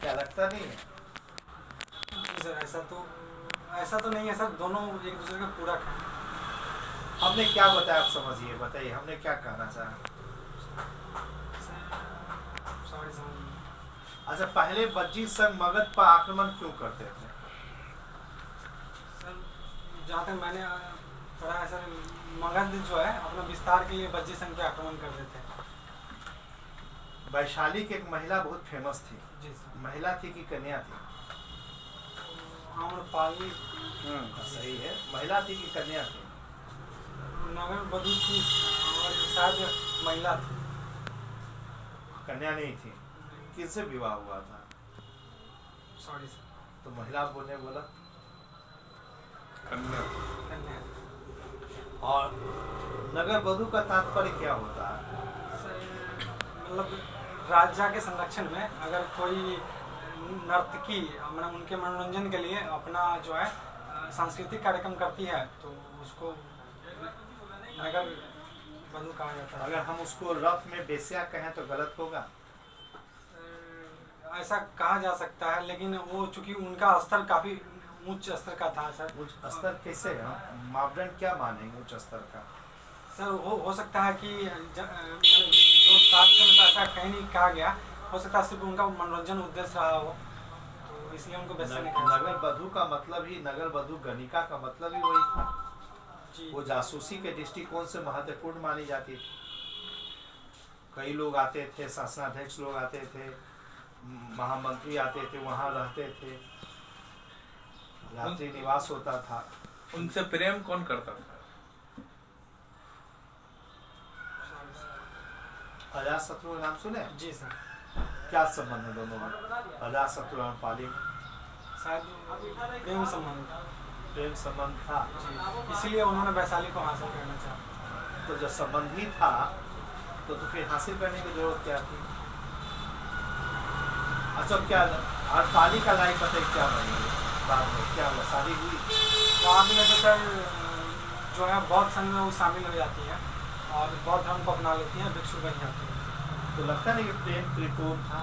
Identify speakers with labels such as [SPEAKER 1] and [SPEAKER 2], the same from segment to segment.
[SPEAKER 1] क्या लगता नहीं है?
[SPEAKER 2] सर ऐसा तो नहीं है सर, दोनों एक दूसरे के पूरक हैं।
[SPEAKER 1] हमने क्या बताया, आप समझिए, बताइए हमने क्या कहना चाहा।
[SPEAKER 2] सॉरी समझ।
[SPEAKER 1] अच्छा, पहले बज्जी संघ मगध पर आक्रमण क्यों करते थे?
[SPEAKER 2] सर जहाँ तक मैंने पढ़ा है सर, मगध जो है अपना विस्तार के लिए बज्जी संघ पे आक्रमण कर देते हैं।
[SPEAKER 1] वैशाली की एक महिला बहुत फेमस थी।
[SPEAKER 2] जी सर।
[SPEAKER 1] महिला थी कि कन्या थी?
[SPEAKER 2] आम्रपाली।
[SPEAKER 1] सही है, महिला थी कि कन्या थी?
[SPEAKER 2] नगर वधु थी और शायद महिला थी।
[SPEAKER 1] कन्या नहीं थी। किससे विवाह हुआ था?
[SPEAKER 2] Sorry sir.
[SPEAKER 1] तो महिला बोलने बोला
[SPEAKER 2] कन्या।
[SPEAKER 1] और नगर वधु का तात्पर्य क्या होता है?
[SPEAKER 2] मतलब राजा के संरक्षण में अगर कोई नर्तकी मतलब उनके मनोरंजन के लिए अपना जो है सांस्कृतिक कार्यक्रम करती है तो उसको नगर वधु कहा जाता है।
[SPEAKER 1] अगर हम उसको रफ में बेस्या कहें तो गलत होगा?
[SPEAKER 2] ऐसा कहा जा सकता है, लेकिन वो चूंकि उनका स्तर काफी उच्च स्तर का था सर।
[SPEAKER 1] उच्च स्तर कैसे है? मापदंड क्या मानेंगे उच्च स्तर का?
[SPEAKER 2] सर हो सकता है कि जो शास्त्र में ऐसा कहीं नहीं कहा गया, हो सकता है सिर्फ उनका मनोरंजन उद्देश्य रहा हो, तो इसलिए उनको वैसे नहीं कहा।
[SPEAKER 1] नगर वधु का मतलब ही, नगर वधु गणिका का मतलब ही वही था जी। वो जासूसी के दृष्टिकोण से महत्वपूर्ण मानी जाती थी। कई लोग आते थे, शासनाध्यक्ष लोग आते थे, महामंत्री आते थे, वहाँ रहते थे, रात्रि निवास होता था।
[SPEAKER 3] उनसे प्रेम कौन करता था?
[SPEAKER 1] अजातशत्रु नाम सुने?
[SPEAKER 2] जी सर।
[SPEAKER 1] क्या संबंध है दोनों में, अजातशत्रु और पाली?
[SPEAKER 2] शायद प्रेम संबंध।
[SPEAKER 1] प्रेम संबंध था
[SPEAKER 2] जी, इसीलिए उन्होंने वैशाली को हासिल करना चाहा।
[SPEAKER 1] तो जब संबंध ही था तो फिर हासिल करने की जरूरत क्या थी? अच्छा, क्या और पाली का लाइफ पता है क्या बनी बाद में, क्या हुआ, शादी हुई?
[SPEAKER 2] बाद में तो सर जो है बौद्ध संघ में वो शामिल हो जाती है और बौद्ध धर्म को अपना लेती है, भिक्षु बन जाती है।
[SPEAKER 1] तो लगता नहीं कि प्रेम त्रिकोण था?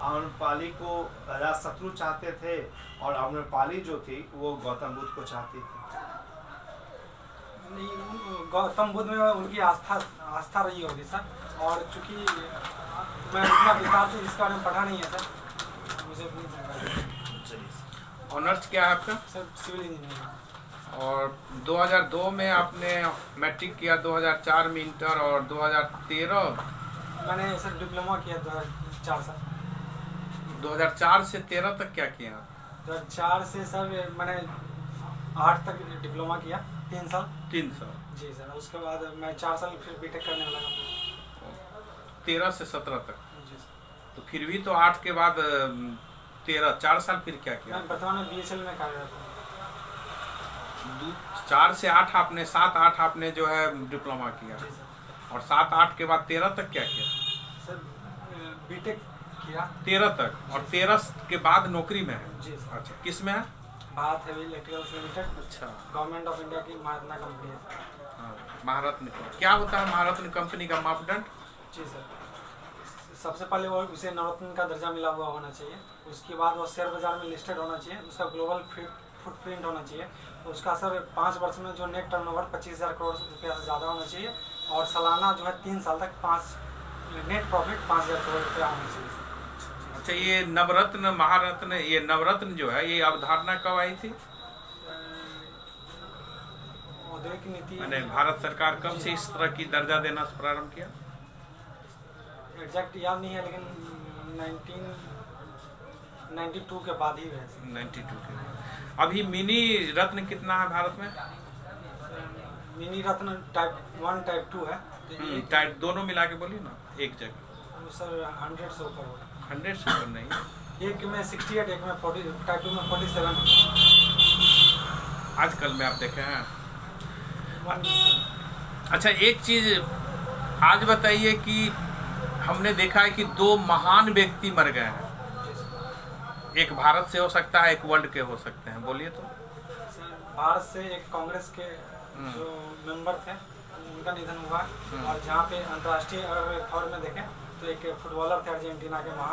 [SPEAKER 1] आम्रपाली को अजातशत्रु चाहते थे और आम्रपाली जो थी वो गौतम बुद्ध को चाहती थी।
[SPEAKER 2] नहीं, गौतम बुद्ध में उनकी आस्था रही होगी सर, और चूंकि मैं उतना विस्तार से इसके बारे में पढ़ा नहीं है सर, मुझे अपनी जानकारी।
[SPEAKER 3] ऑनर्स क्या है आपका?
[SPEAKER 2] Sir civil engineering.
[SPEAKER 3] और 2002 में आपने मैट्रिक किया, 2004 में इंटर और 2013
[SPEAKER 2] मैंने सर डिप्लोमा किया 2004 से।
[SPEAKER 3] 2004 से 13 तक क्या किया?
[SPEAKER 2] 2004 से सर मैंने 8 तक डिप्लोमा किया, 3 साल।
[SPEAKER 3] 3 साल।
[SPEAKER 2] जी सर, उसके बाद मैं 4 साल फिर बीटेक करने वाला हूँ।
[SPEAKER 3] 13 से 17 तक।
[SPEAKER 2] जी सर।
[SPEAKER 3] तो फिर भी तो 8 के बाद 13, 4 साल फिर क्या किया?
[SPEAKER 2] मैं वर्तमान में BHL में कार्यरत हूँ।
[SPEAKER 3] 4 से 8 आपने 7-8 आपने जो है डिप्लोमा किया, और 7-8 के बाद 13 तक क्या किया?
[SPEAKER 2] सर बीटेक किया
[SPEAKER 3] 13 तक, और 13 के बाद नौकरी में है?
[SPEAKER 2] जी सर।
[SPEAKER 3] अच्छा, किस में है?
[SPEAKER 2] Bharat heavy electricals limited.
[SPEAKER 3] अच्छा,
[SPEAKER 2] गवर्नमेंट ऑफ इंडिया की महारत्ना कंपनी है।
[SPEAKER 3] हाँ, महारत्न। क्या होता है महारत्न कंपनी का मापदंड?
[SPEAKER 2] जी सर, सबसे पहले वो उसे नवरत्न का दर्जा मिला हुआ होना चाहिए, उसके बाद वो शेयर बाजार में लिस्टेड होना चाहिए, उसका ग्लोबल फुटप्रिंट होना चाहिए, उसका सर 5 वर्ष में जो नेट टर्नओवर 25,000 करोड़ रुपया से ज़्यादा होना चाहिए, और सालाना जो है 3 साल तक नेट प्रॉफिट 5,000 करोड़ रुपया होना चाहिए।
[SPEAKER 3] अच्छा, ये नवरत्न महारत्न, ये नवरत्न जो है, ये अवधारणा कब आई थी?
[SPEAKER 2] औद्योगिक नीति
[SPEAKER 3] मैंने भारत सरकार कब से इस तरह की दर्जा देना प्रारंभ किया?
[SPEAKER 2] एग्जैक्ट याद नहीं है, लेकिन 1992 के बाद ही है।
[SPEAKER 3] 92 के। अभी मिनी रत्न कितना है भारत में?
[SPEAKER 2] मिनी रत्न टाइप 1 टाइप 2 है।
[SPEAKER 3] टाइप दोनों मिला के बोलिए ना एक जगह।
[SPEAKER 2] सर 100 से ऊपर होगा।
[SPEAKER 3] 100 से ऊपर नहीं,
[SPEAKER 2] एक में 68, एक में 40, टाइप 2 में 47 है।
[SPEAKER 3] आजकल में आप देखे हैं। अच्छा, एक चीज आज बताइए कि हमने देखा है कि 2 महान व्यक्ति मर गए हैं, एक भारत से हो सकता है, एक वर्ल्ड के हो सकते हैं, बोलिए तो।
[SPEAKER 2] सर भारत से एक कांग्रेस के जो मेंबर थे उनका निधन हुआ, और जहाँ पे अंतर्राष्ट्रीय खबर में देखें तो तो एक फुटबॉलर थे अर्जेंटीना के महान